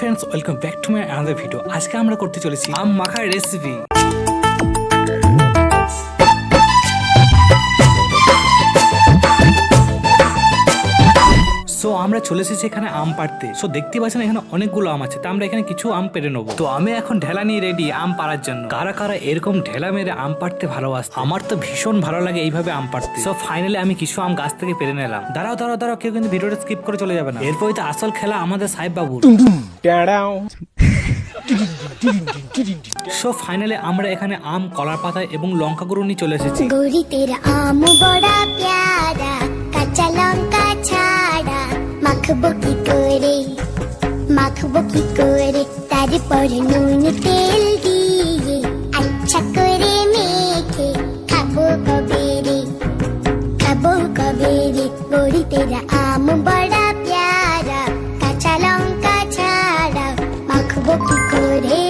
Friends, welcome back to my another video. আজকে আমরা করতে চলেছি আম মাখার রেসিপি। সো আমরা চলে এসেছি এখানে আম পাড়তে। সো দেখতে পাচ্ছেন এখানে অনেকগুলো আম আছে, তো আমরা এখানে কিছু আম পেরে নেবো। তো আমি এখন ঢেলা নিয়ে রেডি আম পাড়ার জন্য। কারা কারা এরকম ঢেলা মেরে আম পাড়তে ভালোবাসে? আমার তো ভীষণ ভালো লাগে এইভাবে আম পাড়তে। সো ফাইনালি আমি কিছু আম গাছ থেকে পেরে নিলাম। দাঁড়াও, কেউ কিন্তু ভিডিওটা স্কিপ করে চলে যাবে না। এরপরে তো আসল খেলা আমাদের সাহেব বাবুর। সো ফাইনালি আমরা এখানে আম, কলার পাতা এবং লঙ্কা গুঁড়ো নিয়ে চলে এসেছি। গৌরী তেরা আম বড়া প্যারা, কাঁচা লঙ্কা ছাড়া মাখবো কি করে তারপর নুন তেল দিয়ে আচ্ছা করে মেখে খাবো কবে রে গৌরী তেরা আম বড়া প্যারা, কাঁচা লঙ্কা ছাড়া মাখবো কি করে।